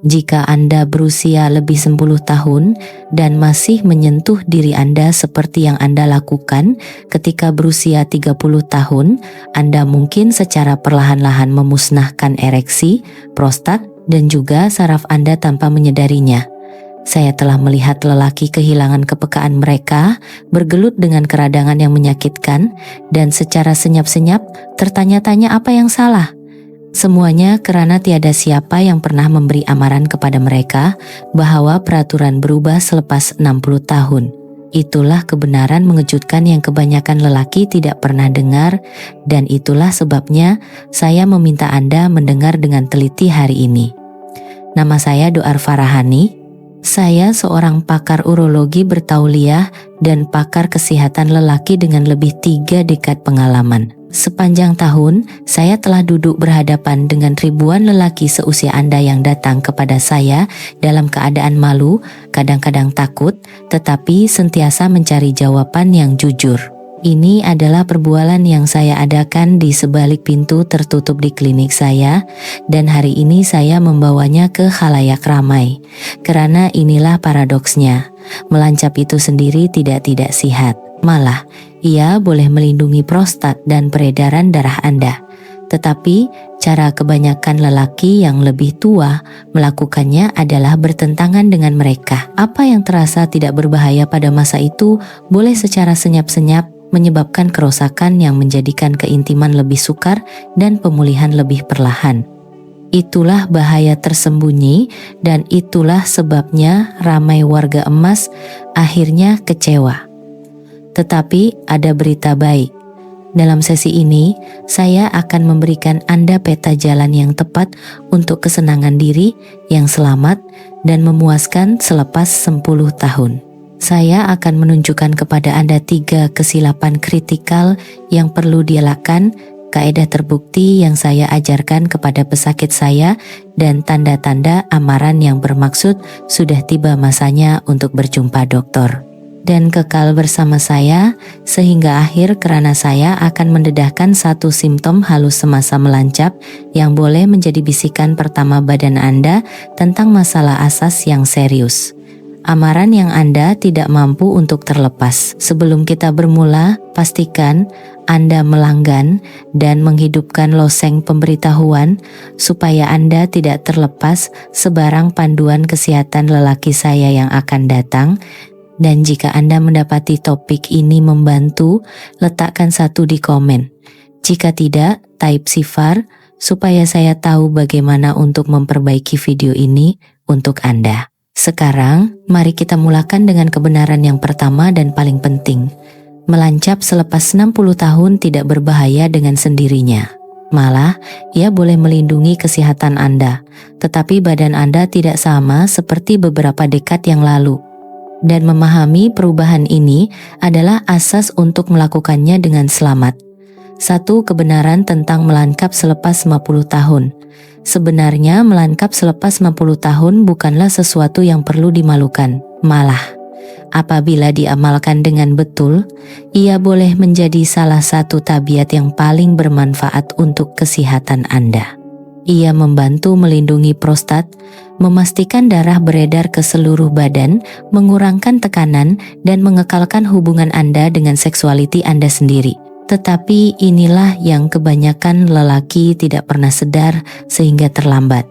Jika Anda berusia lebih 10 tahun dan masih menyentuh diri Anda seperti yang Anda lakukan ketika berusia 30 tahun, Anda mungkin secara perlahan-lahan memusnahkan ereksi, prostat, dan juga saraf Anda tanpa menyadarinya. Saya telah melihat lelaki kehilangan kepekaan mereka, bergelut dengan keradangan yang menyakitkan, dan secara senyap-senyap tertanya-tanya apa yang salah. Semuanya karena tiada siapa yang pernah memberi amaran kepada mereka bahwa peraturan berubah selepas 60 tahun. Itulah kebenaran mengejutkan yang kebanyakan lelaki tidak pernah dengar, dan itulah sebabnya saya meminta Anda mendengar dengan teliti hari ini. Nama saya Doar Farahani. Saya seorang pakar urologi bertauliah dan pakar kesehatan lelaki dengan lebih 3 dekad pengalaman. Sepanjang tahun, saya telah duduk berhadapan dengan ribuan lelaki seusia Anda yang datang kepada saya dalam keadaan malu, kadang-kadang takut, tetapi sentiasa mencari jawaban yang jujur. Ini adalah perbualan yang saya adakan di sebalik pintu tertutup di klinik saya, dan hari ini saya membawanya ke khalayak ramai. Karena inilah paradoksnya, melancap itu sendiri tidak sihat. Malah, ia boleh melindungi prostat dan peredaran darah Anda. Tetapi, cara kebanyakan lelaki yang lebih tua melakukannya adalah bertentangan dengan mereka. Apa yang terasa tidak berbahaya pada masa itu boleh secara senyap-senyap menyebabkan kerusakan yang menjadikan keintiman lebih sukar dan pemulihan lebih perlahan. Itulah bahaya tersembunyi, dan itulah sebabnya ramai warga emas akhirnya kecewa. Tetapi ada berita baik. Dalam sesi ini, saya akan memberikan Anda peta jalan yang tepat untuk kesenangan diri yang selamat dan memuaskan selepas 10 tahun. Saya akan menunjukkan kepada Anda 3 kesilapan kritikal yang perlu dielakkan, kaedah terbukti yang saya ajarkan kepada pesakit saya, dan tanda-tanda amaran yang bermaksud sudah tiba masanya untuk berjumpa dokter. Dan kekal bersama saya sehingga akhir karena saya akan mendedahkan satu simptom halus semasa melancap yang boleh menjadi bisikan pertama badan Anda tentang masalah asas yang serius. Amaran yang Anda tidak mampu untuk terlepas. Sebelum kita bermula, pastikan Anda melanggan dan menghidupkan loseng pemberitahuan supaya Anda tidak terlepas sebarang panduan kesehatan lelaki saya yang akan datang. Dan jika Anda mendapati topik ini membantu, letakkan 1 di komen. Jika tidak, type sifar supaya saya tahu bagaimana untuk memperbaiki video ini untuk Anda. Sekarang, mari kita mulakan dengan kebenaran yang pertama dan paling penting. Melancap selepas 60 tahun tidak berbahaya dengan sendirinya. Malah, ia boleh melindungi kesehatan Anda, tetapi badan Anda tidak sama seperti beberapa dekad yang lalu. Dan memahami perubahan ini adalah asas untuk melakukannya dengan selamat. 1 kebenaran tentang melangkap selepas 50 tahun. Sebenarnya melangkap selepas 50 tahun bukanlah sesuatu yang perlu dimalukan. Malah, apabila diamalkan dengan betul, ia boleh menjadi salah satu tabiat yang paling bermanfaat untuk kesehatan Anda. Ia membantu melindungi prostat, memastikan darah beredar ke seluruh badan, mengurangkan tekanan, dan mengekalkan hubungan Anda dengan seksualiti Anda sendiri. Tetapi inilah yang kebanyakan lelaki tidak pernah sadar sehingga terlambat.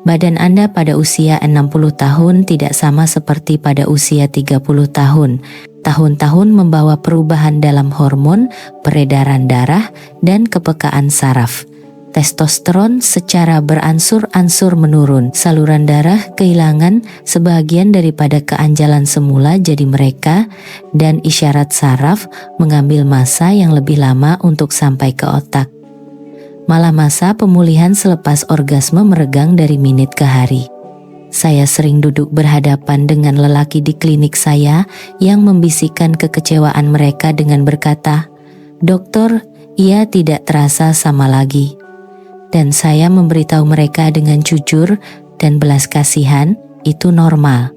Badan Anda pada usia 60 tahun tidak sama seperti pada usia 30 tahun. Tahun-tahun membawa perubahan dalam hormon, peredaran darah, dan kepekaan saraf. Testosteron secara beransur-ansur menurun, saluran darah kehilangan sebagian daripada keanjalan semula jadi mereka, dan isyarat saraf mengambil masa yang lebih lama untuk sampai ke otak. Malah masa pemulihan selepas orgasme meregang dari menit ke hari. Saya sering duduk berhadapan dengan lelaki di klinik saya yang membisikkan kekecewaan mereka dengan berkata, "Dokter, ia tidak terasa sama lagi." Dan saya memberitahu mereka dengan jujur dan belas kasihan, itu normal.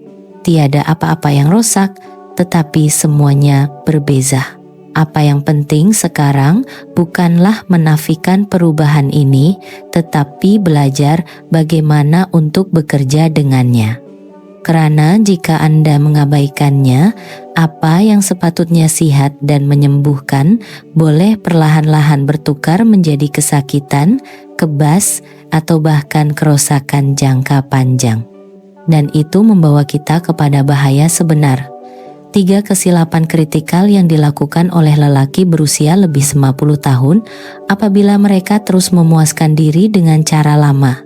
Tiada apa-apa yang rusak, tetapi semuanya berbeza. Apa yang penting sekarang bukanlah menafikan perubahan ini, tetapi belajar bagaimana untuk bekerja dengannya. Karena jika Anda mengabaikannya, apa yang sepatutnya sihat dan menyembuhkan boleh perlahan-lahan bertukar menjadi kesakitan, kebas, atau bahkan kerusakan jangka panjang. Dan itu membawa kita kepada bahaya sebenar. 3 kesilapan kritikal yang dilakukan oleh lelaki berusia lebih 50 tahun apabila mereka terus memuaskan diri dengan cara lama.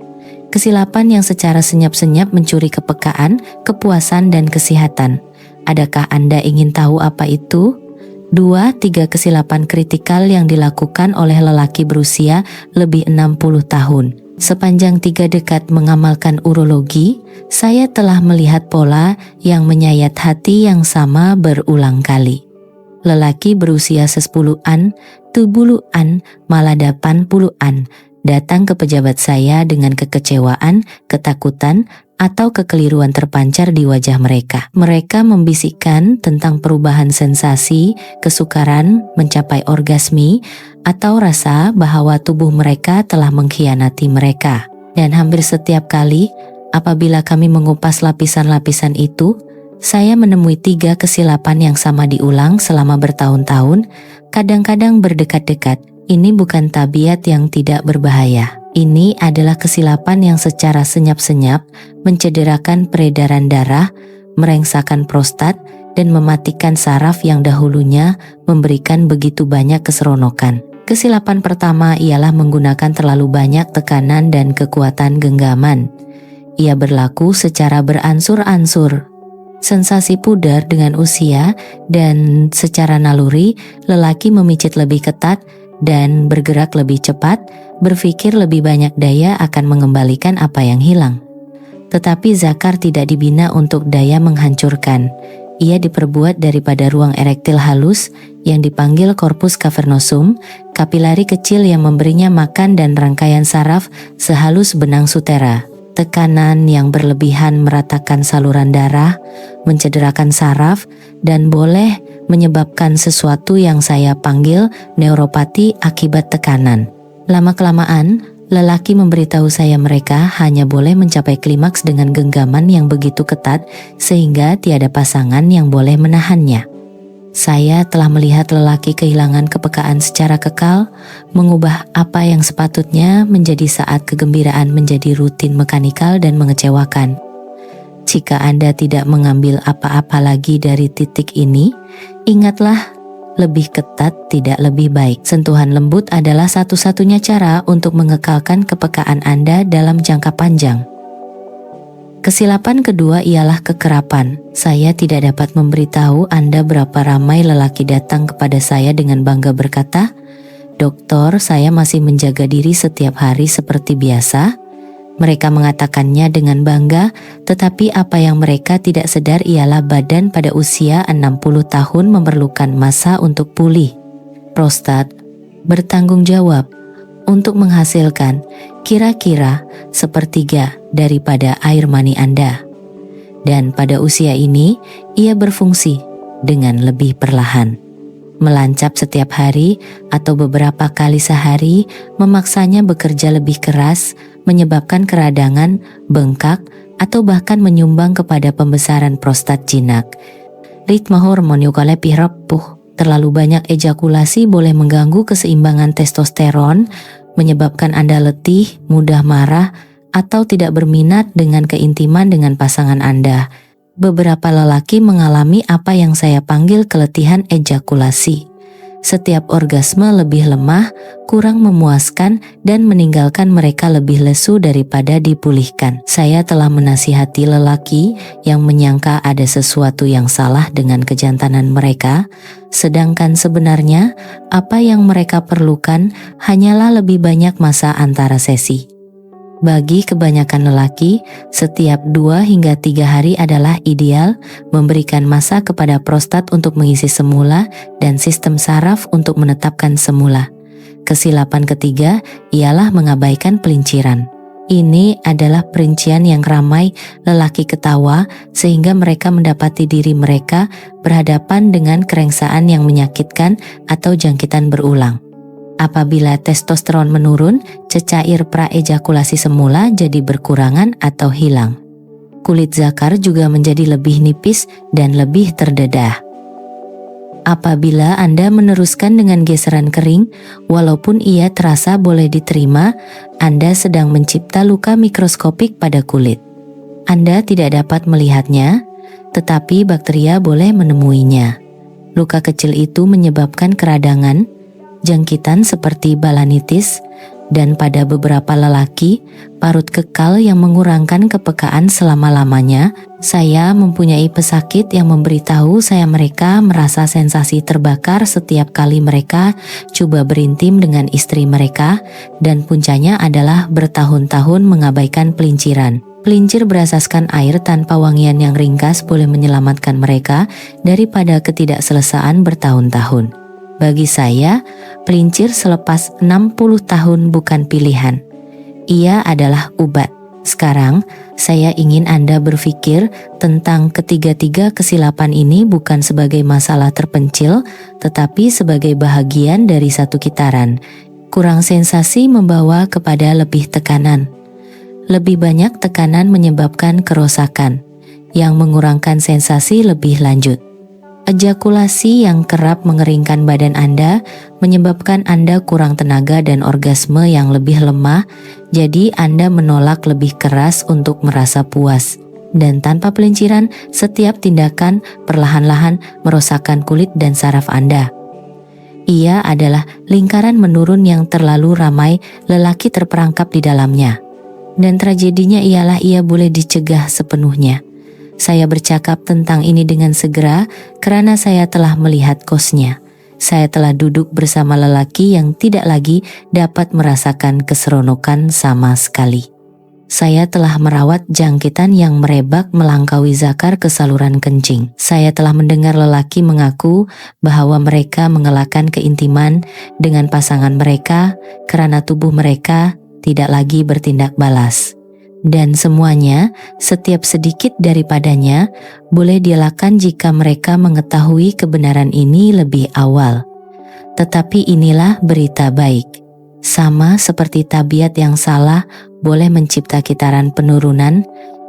Kesilapan yang secara senyap-senyap mencuri kepekaan, kepuasan, dan kesehatan. Adakah Anda ingin tahu apa itu? 2-3 kesilapan kritikal yang dilakukan oleh lelaki berusia lebih 60 tahun. Sepanjang 3 dekad mengamalkan urologi, saya telah melihat pola yang menyayat hati yang sama berulang kali. Lelaki berusia 10-an, 70-an, malah 80-an, datang ke pejabat saya dengan kekecewaan, ketakutan, atau kekeliruan terpancar di wajah mereka. Mereka membisikkan tentang perubahan sensasi, kesukaran, mencapai orgasmi, atau rasa bahwa tubuh mereka telah mengkhianati mereka. Dan hampir setiap kali, apabila kami mengupas lapisan-lapisan itu, saya menemui 3 kesilapan yang sama diulang selama bertahun-tahun, kadang-kadang berdekat-dekat. Ini bukan tabiat yang tidak berbahaya. Ini adalah kesilapan yang secara senyap-senyap mencederakan peredaran darah, merengsakkan prostat, dan mematikan saraf yang dahulunya memberikan begitu banyak keseronokan. Kesilapan pertama ialah menggunakan terlalu banyak tekanan dan kekuatan genggaman. Ia berlaku secara beransur-ansur. Sensasi pudar dengan usia dan secara naluri, lelaki memicit lebih ketat dan bergerak lebih cepat, berpikir lebih banyak daya akan mengembalikan apa yang hilang. Tetapi zakar tidak dibina untuk daya menghancurkan. Ia diperbuat daripada ruang erektil halus yang dipanggil corpus cavernosum, kapilari kecil yang memberinya makan dan rangkaian saraf sehalus benang sutera. Tekanan yang berlebihan meratakan saluran darah, mencederakan saraf, dan boleh menyebabkan sesuatu yang saya panggil neuropati akibat tekanan. Lama-kelamaan, lelaki memberitahu saya mereka hanya boleh mencapai klimaks dengan genggaman yang begitu ketat sehingga tiada pasangan yang boleh menahannya. Saya telah melihat lelaki kehilangan kepekaan secara kekal, mengubah apa yang sepatutnya menjadi saat kegembiraan menjadi rutin mekanikal dan mengecewakan. Jika Anda tidak mengambil apa-apa lagi dari titik ini, ingatlah, lebih ketat tidak lebih baik. Sentuhan lembut adalah satu-satunya cara untuk mengekalkan kepekaan Anda dalam jangka panjang. Kesilapan kedua ialah kekerapan. Saya tidak dapat memberitahu Anda berapa ramai lelaki datang kepada saya dengan bangga berkata, "Doktor, saya masih menjaga diri setiap hari seperti biasa." Mereka mengatakannya dengan bangga, tetapi apa yang mereka tidak sadar ialah badan pada usia 60 tahun memerlukan masa untuk pulih. Prostat bertanggung jawab untuk menghasilkan kira-kira 1/3 daripada air mani Anda. Dan pada usia ini, ia berfungsi dengan lebih perlahan. Melancap setiap hari atau beberapa kali sehari memaksanya bekerja lebih keras, menyebabkan keradangan, bengkak, atau bahkan menyumbang kepada pembesaran prostat jinak. Ritme hormon juga lebih rapuh. Terlalu banyak ejakulasi boleh mengganggu keseimbangan testosteron, menyebabkan Anda letih, mudah marah, atau tidak berminat dengan keintiman dengan pasangan Anda. Beberapa lelaki mengalami apa yang saya panggil keletihan ejakulasi. Setiap orgasme lebih lemah, kurang memuaskan, dan meninggalkan mereka lebih lesu daripada dipulihkan. Saya telah menasihati lelaki yang menyangka ada sesuatu yang salah dengan kejantanan mereka, sedangkan sebenarnya apa yang mereka perlukan hanyalah lebih banyak masa antara sesi. Bagi kebanyakan lelaki, setiap 2 hingga 3 hari adalah ideal, memberikan masa kepada prostat untuk mengisi semula dan sistem saraf untuk menetapkan semula. Kesilapan ketiga ialah mengabaikan pelinciran. Ini adalah perincian yang ramai lelaki ketawa sehingga mereka mendapati diri mereka berhadapan dengan kerengsaan yang menyakitkan atau jangkitan berulang. Apabila testosteron menurun, cecair praejakulasi semula jadi berkurangan atau hilang. Kulit zakar juga menjadi lebih nipis dan lebih terdedah. Apabila Anda meneruskan dengan geseran kering, walaupun ia terasa boleh diterima, Anda sedang mencipta luka mikroskopik pada kulit. Anda tidak dapat melihatnya, tetapi bakteria boleh menemuinya. Luka kecil itu menyebabkan keradangan, jangkitan seperti balanitis, dan pada beberapa lelaki, parut kekal yang mengurangkan kepekaan selama-lamanya. Saya mempunyai pesakit yang memberitahu saya mereka merasa sensasi terbakar setiap kali mereka coba berintim dengan istri mereka, dan puncanya adalah bertahun-tahun mengabaikan pelinciran. Pelincir berasaskan air tanpa wangian yang ringkas boleh menyelamatkan mereka daripada ketidakselesaan bertahun-tahun. Bagi saya, pelincir selepas 60 tahun bukan pilihan. Ia adalah ubat. Sekarang, saya ingin Anda berpikir tentang ketiga-tiga kesilapan ini bukan sebagai masalah terpencil, tetapi sebagai bahagian dari satu kitaran. Kurang sensasi membawa kepada lebih tekanan. Lebih banyak tekanan menyebabkan kerusakan, yang mengurangkan sensasi lebih lanjut. Ejakulasi yang kerap mengeringkan badan Anda menyebabkan Anda kurang tenaga dan orgasme yang lebih lemah, jadi Anda menolak lebih keras untuk merasa puas. Dan tanpa pelinciran, setiap tindakan perlahan-lahan merosakkan kulit dan saraf Anda. Ia adalah lingkaran menurun yang terlalu ramai lelaki terperangkap di dalamnya. Dan tragedinya ialah ia boleh dicegah sepenuhnya. Saya bercakap tentang ini dengan segera karena saya telah melihat kosnya. Saya telah duduk bersama lelaki yang tidak lagi dapat merasakan keseronokan sama sekali. Saya telah merawat jangkitan yang merebak melangkaui zakar ke saluran kencing. Saya telah mendengar lelaki mengaku bahwa mereka mengelakkan keintiman dengan pasangan mereka karena tubuh mereka tidak lagi bertindak balas. Dan semuanya, setiap sedikit daripadanya, boleh dilakukan jika mereka mengetahui kebenaran ini lebih awal. Tetapi inilah berita baik. Sama seperti tabiat yang salah boleh mencipta kitaran penurunan,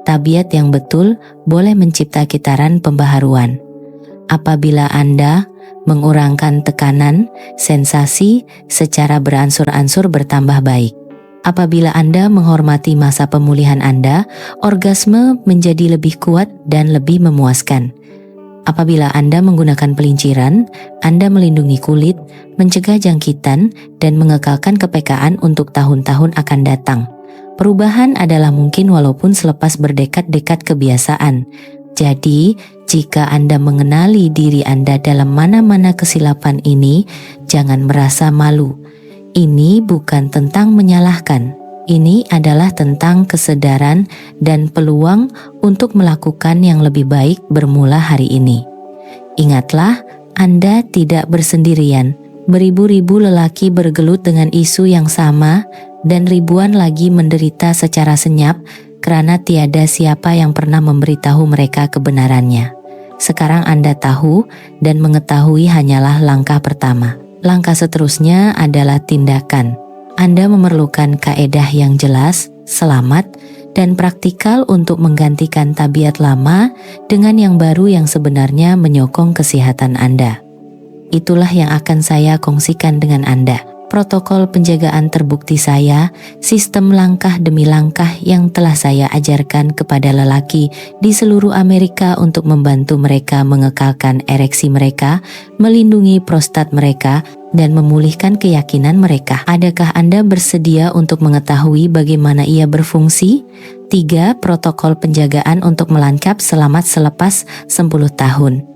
tabiat yang betul boleh mencipta kitaran pembaharuan. Apabila Anda mengurangkan tekanan, sensasi secara beransur-ansur bertambah baik. Apabila Anda menghormati masa pemulihan Anda, orgasme menjadi lebih kuat dan lebih memuaskan. Apabila Anda menggunakan pelinciran, Anda melindungi kulit, mencegah jangkitan, dan mengekalkan kepekaan untuk tahun-tahun akan datang. Perubahan adalah mungkin walaupun selepas berdekat-dekat kebiasaan. Jadi, jika Anda mengenali diri Anda dalam mana-mana kesilapan ini, jangan merasa malu. Ini bukan tentang menyalahkan. Ini adalah tentang kesadaran dan peluang untuk melakukan yang lebih baik bermula hari ini. Ingatlah, Anda tidak bersendirian. Beribu-ribu lelaki bergelut dengan isu yang sama, dan ribuan lagi menderita secara senyap karena tiada siapa yang pernah memberitahu mereka kebenarannya. Sekarang Anda tahu, dan mengetahui hanyalah langkah pertama. Langkah seterusnya adalah tindakan. Anda memerlukan kaedah yang jelas, selamat, dan praktikal untuk menggantikan tabiat lama dengan yang baru yang sebenarnya menyokong kesehatan Anda. Itulah yang akan saya kongsikan dengan Anda. Protokol penjagaan terbukti saya, sistem langkah demi langkah yang telah saya ajarkan kepada lelaki di seluruh Amerika untuk membantu mereka mengekalkan ereksi mereka, melindungi prostat mereka, dan memulihkan keyakinan mereka. Adakah Anda bersedia untuk mengetahui bagaimana ia berfungsi? 3. Protokol penjagaan untuk melengkap selamat selepas 10 tahun.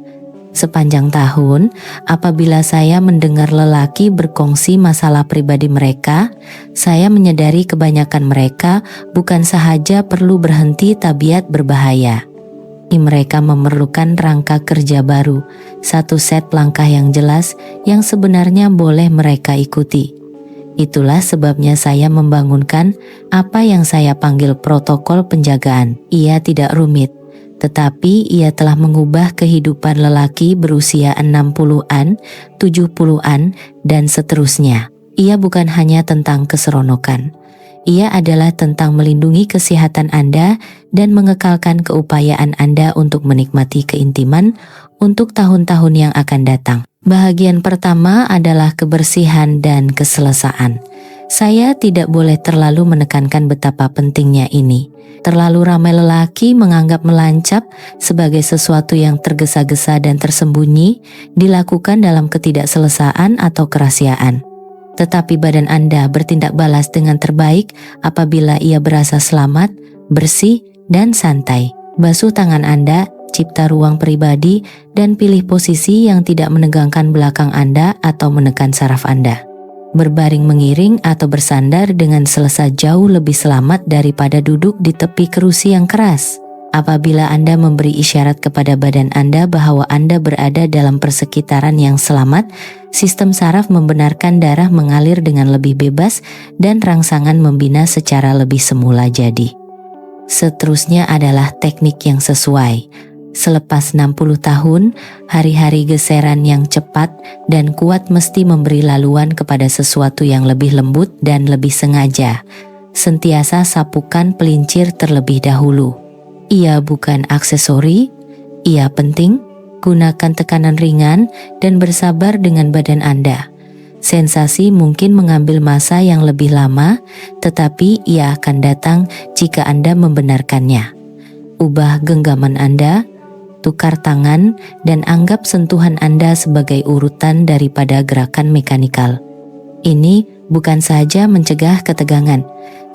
Sepanjang tahun, apabila saya mendengar lelaki berkongsi masalah pribadi mereka, saya menyadari kebanyakan mereka bukan sahaja perlu berhenti tabiat berbahaya. Mereka memerlukan rangka kerja baru, satu set langkah yang jelas yang sebenarnya boleh mereka ikuti. Itulah sebabnya saya membangunkan apa yang saya panggil protokol penjagaan. Ia tidak rumit, tetapi ia telah mengubah kehidupan lelaki berusia 60-an, 70-an, dan seterusnya. Ia bukan hanya tentang keseronokan. Ia adalah tentang melindungi kesehatan Anda dan mengekalkan keupayaan Anda untuk menikmati keintiman untuk tahun-tahun yang akan datang. Bahagian pertama adalah kebersihan dan keselesaan. Saya tidak boleh terlalu menekankan betapa pentingnya ini. Terlalu ramai lelaki menganggap melancap sebagai sesuatu yang tergesa-gesa dan tersembunyi, dilakukan dalam ketidakselesaan atau kerahasiaan. Tetapi badan Anda bertindak balas dengan terbaik apabila ia berasa selamat, bersih, dan santai. Basuh tangan Anda, cipta ruang pribadi, dan pilih posisi yang tidak menegangkan belakang Anda atau menekan saraf Anda. Berbaring mengiring atau bersandar dengan selesa jauh lebih selamat daripada duduk di tepi kerusi yang keras. Apabila Anda memberi isyarat kepada badan Anda bahwa Anda berada dalam persekitaran yang selamat, sistem saraf membenarkan darah mengalir dengan lebih bebas dan rangsangan membina secara lebih semula jadi. Seterusnya adalah teknik yang sesuai. Selepas 60 tahun, hari-hari geseran yang cepat dan kuat mesti memberi laluan kepada sesuatu yang lebih lembut dan lebih sengaja. Sentiasa sapukan pelincir terlebih dahulu. Ia bukan aksesori, ia penting. Gunakan tekanan ringan dan bersabar dengan badan Anda. Sensasi mungkin mengambil masa yang lebih lama, tetapi ia akan datang jika Anda membenarkannya. Ubah genggaman Anda, tukar tangan, dan anggap sentuhan Anda sebagai urutan daripada gerakan mekanikal. Ini bukan saja mencegah ketegangan,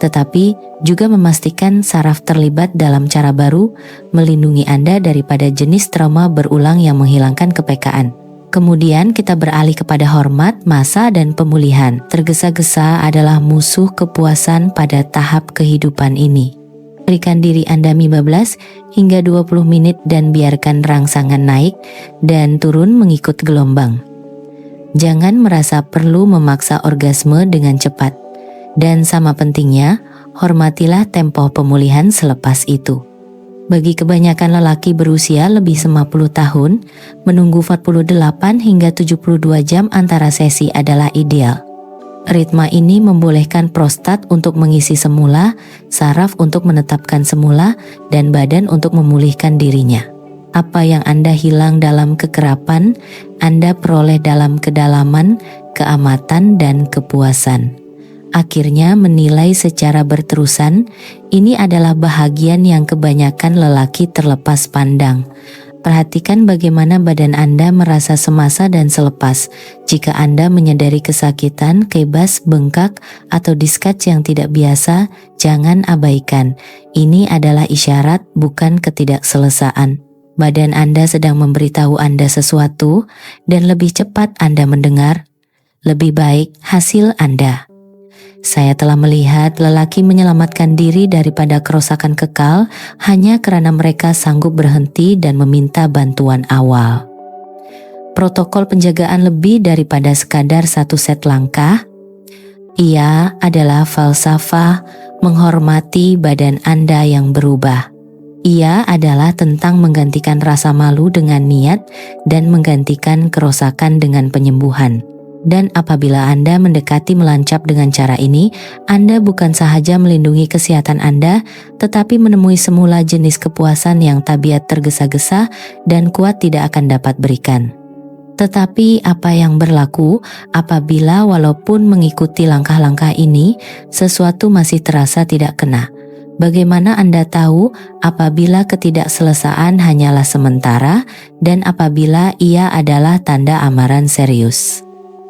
tetapi juga memastikan saraf terlibat dalam cara baru, melindungi Anda daripada jenis trauma berulang yang menghilangkan kepekaan. Kemudian kita beralih kepada hormat, masa, dan pemulihan. Tergesa-gesa adalah musuh kepuasan pada tahap kehidupan ini. Berikan diri Anda 15 hingga 20 menit dan biarkan rangsangan naik dan turun mengikut gelombang. Jangan merasa perlu memaksa orgasme dengan cepat. Dan sama pentingnya, hormatilah tempo pemulihan selepas itu. Bagi kebanyakan lelaki berusia lebih 50 tahun, menunggu 48 hingga 72 jam antara sesi adalah ideal. Ritma ini membolehkan prostat untuk mengisi semula, saraf untuk menetapkan semula, dan badan untuk memulihkan dirinya. Apa yang Anda hilang dalam kekerapan, Anda peroleh dalam kedalaman, keamatan, dan kepuasan. Akhirnya menilai secara berterusan, ini adalah bahagian yang kebanyakan lelaki terlepas pandang. Perhatikan bagaimana badan Anda merasa semasa dan selepas. Jika Anda menyadari kesakitan, kebas, bengkak, atau discharge yang tidak biasa, jangan abaikan. Ini adalah isyarat, bukan ketidakselesaan. Badan Anda sedang memberitahu Anda sesuatu, dan lebih cepat Anda mendengar, lebih baik hasil Anda. Saya telah melihat lelaki menyelamatkan diri daripada kerusakan kekal hanya karena mereka sanggup berhenti dan meminta bantuan awal. Protokol penjagaan lebih daripada sekadar satu set langkah. Ia adalah falsafah menghormati badan Anda yang berubah. Ia adalah tentang menggantikan rasa malu dengan niat dan menggantikan kerusakan dengan penyembuhan. Dan apabila Anda mendekati melancap dengan cara ini, Anda bukan sahaja melindungi kesehatan Anda, tetapi menemui semula jenis kepuasan yang tabiat tergesa-gesa dan kuat tidak akan dapat berikan. Tetapi apa yang berlaku apabila walaupun mengikuti langkah-langkah ini, sesuatu masih terasa tidak kena? Bagaimana Anda tahu apabila ketidakselesaan hanyalah sementara dan apabila ia adalah tanda amaran serius?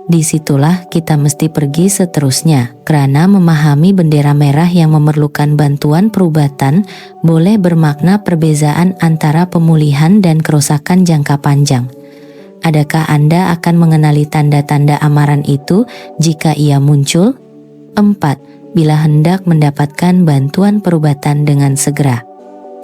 Disitulah kita mesti pergi seterusnya, karena memahami bendera merah yang memerlukan bantuan perubatan boleh bermakna perbezaan antara pemulihan dan kerusakan jangka panjang. Adakah Anda akan mengenali tanda-tanda amaran itu jika ia muncul? 4. Bila hendak mendapatkan bantuan perubatan dengan segera.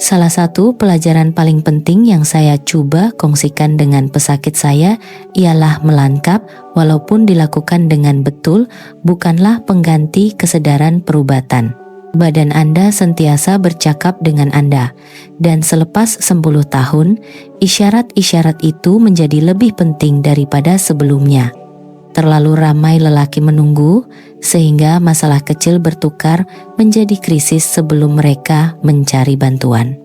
Salah satu pelajaran paling penting yang saya coba kongsikan dengan pesakit saya ialah melangkap walaupun dilakukan dengan betul bukanlah pengganti kesadaran perubatan. Badan Anda sentiasa bercakap dengan Anda, dan selepas 10 tahun, isyarat-isyarat itu menjadi lebih penting daripada sebelumnya. Terlalu ramai lelaki menunggu, sehingga masalah kecil bertukar menjadi krisis sebelum mereka mencari bantuan.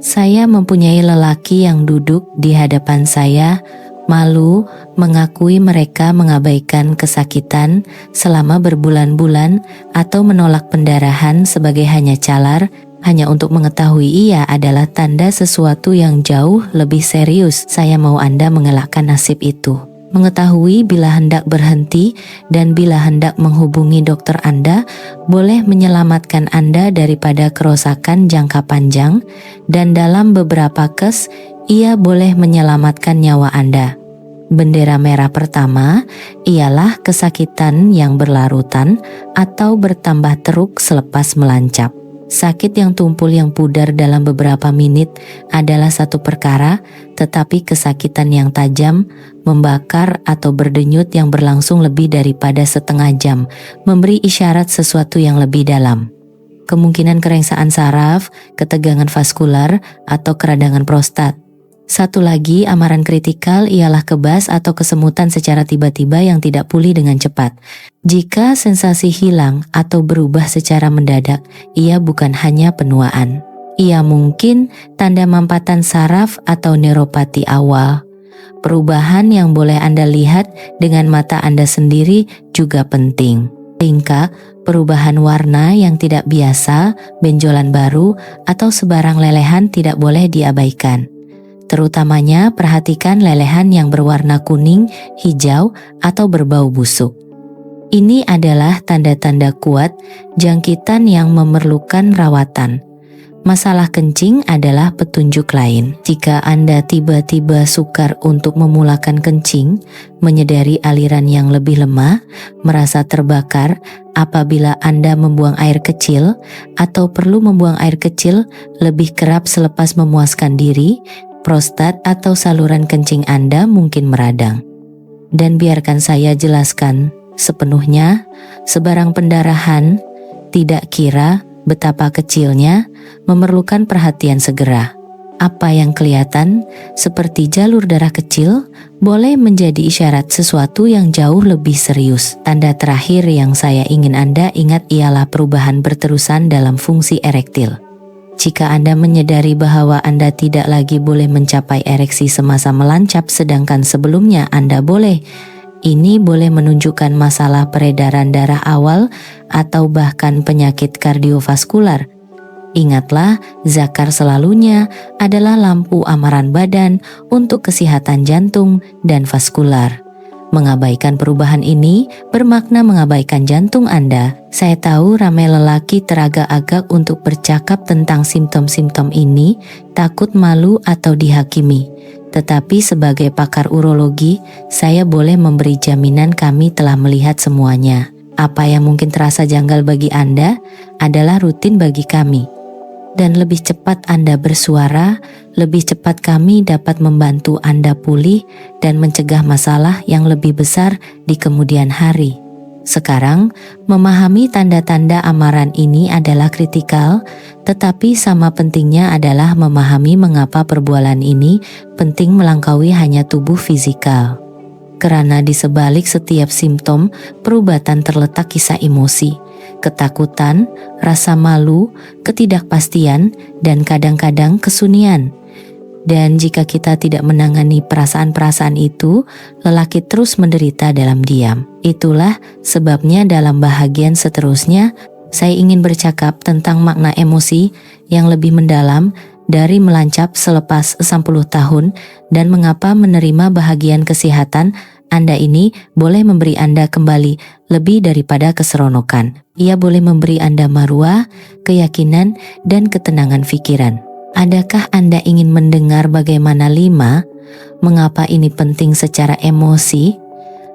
Saya mempunyai lelaki yang duduk di hadapan saya, malu mengakui mereka mengabaikan kesakitan selama berbulan-bulan atau menolak pendarahan sebagai hanya calar, hanya untuk mengetahui ia adalah tanda sesuatu yang jauh lebih serius. Saya mau Anda mengelakkan nasib itu. Mengetahui bila hendak berhenti dan bila hendak menghubungi dokter Anda boleh menyelamatkan Anda daripada kerusakan jangka panjang, dan dalam beberapa kes ia boleh menyelamatkan nyawa Anda. Bendera merah pertama ialah kesakitan yang berlarutan atau bertambah teruk selepas melancap. Sakit yang tumpul yang pudar dalam beberapa menit adalah satu perkara, tetapi kesakitan yang tajam, membakar atau berdenyut yang berlangsung lebih daripada setengah jam, memberi isyarat sesuatu yang lebih dalam. Kemungkinan kerengsaan saraf, ketegangan vaskular, atau keradangan prostat. Satu lagi amaran kritikal ialah kebas atau kesemutan secara tiba-tiba yang tidak pulih dengan cepat. Jika sensasi hilang atau berubah secara mendadak, ia bukan hanya penuaan. Ia mungkin tanda mampatan saraf atau neuropati awal. Perubahan yang boleh Anda lihat dengan mata Anda sendiri juga penting. Tingkah, perubahan warna yang tidak biasa, benjolan baru, atau sebarang lelehan tidak boleh diabaikan. Terutamanya perhatikan lelehan yang berwarna kuning, hijau, atau berbau busuk. Ini adalah tanda-tanda kuat jangkitan yang memerlukan rawatan. Masalah kencing adalah petunjuk lain. Jika Anda tiba-tiba sukar untuk memulakan kencing, menyadari aliran yang lebih lemah, merasa terbakar apabila Anda membuang air kecil, atau perlu membuang air kecil lebih kerap selepas memuaskan diri, prostat atau saluran kencing Anda mungkin meradang. Dan biarkan saya jelaskan sepenuhnya, sebarang pendarahan, tidak kira betapa kecilnya, memerlukan perhatian segera. Apa yang kelihatan seperti jalur darah kecil boleh menjadi isyarat sesuatu yang jauh lebih serius. Tanda terakhir yang saya ingin Anda ingat ialah perubahan berterusan dalam fungsi erektil. Jika Anda menyadari bahwa Anda tidak lagi boleh mencapai ereksi semasa melancap sedangkan sebelumnya Anda boleh, ini boleh menunjukkan masalah peredaran darah awal atau bahkan penyakit kardiovaskular. Ingatlah, zakar selalunya adalah lampu amaran badan untuk kesehatan jantung dan vaskular. Mengabaikan perubahan ini bermakna mengabaikan jantung Anda. Saya tahu ramai lelaki teragak-agak untuk bercakap tentang simptom-simptom ini, takut malu atau dihakimi. Tetapi sebagai pakar urologi, saya boleh memberi jaminan kami telah melihat semuanya. Apa yang mungkin terasa janggal bagi Anda adalah rutin bagi kami. Dan lebih cepat Anda bersuara, lebih cepat kami dapat membantu Anda pulih dan mencegah masalah yang lebih besar di kemudian hari. Sekarang, memahami tanda-tanda amaran ini adalah kritikal, tetapi sama pentingnya adalah memahami mengapa perbualan ini penting melampaui hanya tubuh fisikal. Karena di sebalik setiap simptom, perubatan terletak kisah emosi, ketakutan, rasa malu, ketidakpastian, dan kadang-kadang kesunyian. Dan jika kita tidak menangani perasaan-perasaan itu, lelaki terus menderita dalam diam. Itulah sebabnya dalam bahagian seterusnya, saya ingin bercakap tentang makna emosi yang lebih mendalam dari melancap selepas 10 tahun dan mengapa menerima bahagian kesehatan Anda ini boleh memberi Anda kembali lebih daripada keseronokan. Ia boleh memberi Anda maruah, keyakinan, dan ketenangan pikiran. Adakah Anda ingin mendengar bagaimana 5, mengapa ini penting secara emosi?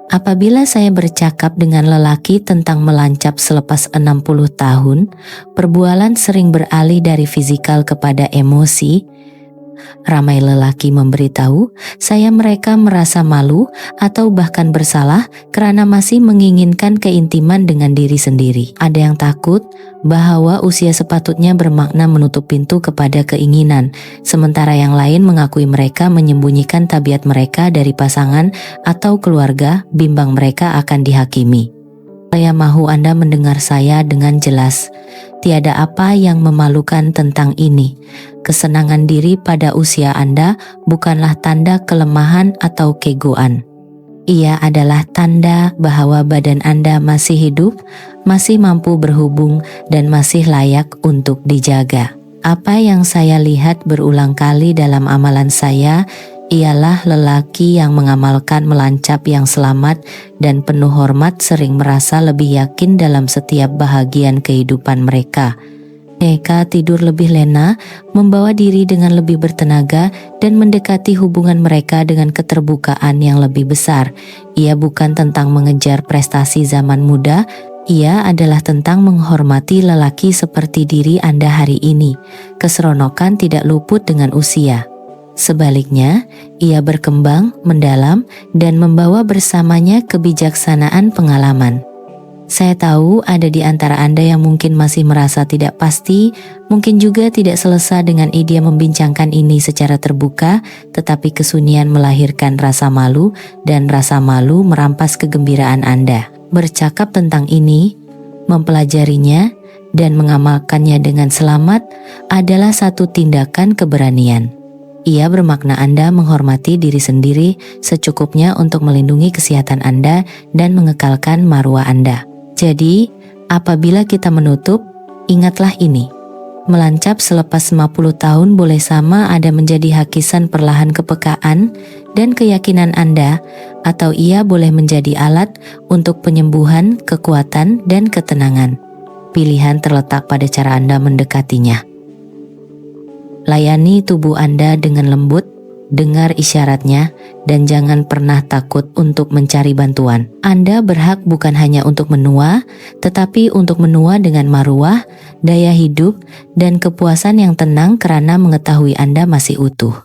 Apabila saya bercakap dengan lelaki tentang melancap selepas 60 tahun, perbualan sering beralih dari fisikal kepada emosi. Ramai lelaki memberitahu saya mereka merasa malu atau bahkan bersalah karena masih menginginkan keintiman dengan diri sendiri. Ada yang takut bahwa usia sepatutnya bermakna menutup pintu kepada keinginan, sementara yang lain mengakui mereka menyembunyikan tabiat mereka dari pasangan atau keluarga, bimbang mereka akan dihakimi. Saya mahu Anda mendengar saya dengan jelas. Tiada apa yang memalukan tentang ini. Kesenangan diri pada usia Anda bukanlah tanda kelemahan atau keegoan. Ia adalah tanda bahwa badan Anda masih hidup, masih mampu berhubung, dan masih layak untuk dijaga. Apa yang saya lihat berulang kali dalam amalan saya ialah lelaki yang mengamalkan melancap yang selamat dan penuh hormat sering merasa lebih yakin dalam setiap bahagian kehidupan mereka. Mereka tidur lebih lena, membawa diri dengan lebih bertenaga, dan mendekati hubungan mereka dengan keterbukaan yang lebih besar. Ia bukan tentang mengejar prestasi zaman muda, ia adalah tentang menghormati lelaki seperti diri Anda hari ini. Keseronokan tidak luput dengan usia. Sebaliknya, ia berkembang, mendalam, dan membawa bersamanya kebijaksanaan pengalaman. Saya tahu ada di antara Anda yang mungkin masih merasa tidak pasti, mungkin juga tidak selesa dengan ide membincangkan ini secara terbuka, tetapi kesunyian melahirkan rasa malu, dan rasa malu merampas kegembiraan Anda. Bercakap tentang ini, mempelajarinya, dan mengamalkannya dengan selamat adalah satu tindakan keberanian. Ia bermakna Anda menghormati diri sendiri secukupnya untuk melindungi kesehatan Anda dan mengekalkan marwah Anda. Jadi, apabila kita menutup, ingatlah ini. Melancap selepas 50 tahun boleh sama ada menjadi hakisan perlahan kepekaan dan keyakinan Anda, atau ia boleh menjadi alat untuk penyembuhan, kekuatan, dan ketenangan. Pilihan terletak pada cara Anda mendekatinya. Layani tubuh Anda dengan lembut, dengar isyaratnya, dan jangan pernah takut untuk mencari bantuan. Anda berhak bukan hanya untuk menua, tetapi untuk menua dengan marwah, daya hidup, dan kepuasan yang tenang karena mengetahui Anda masih utuh.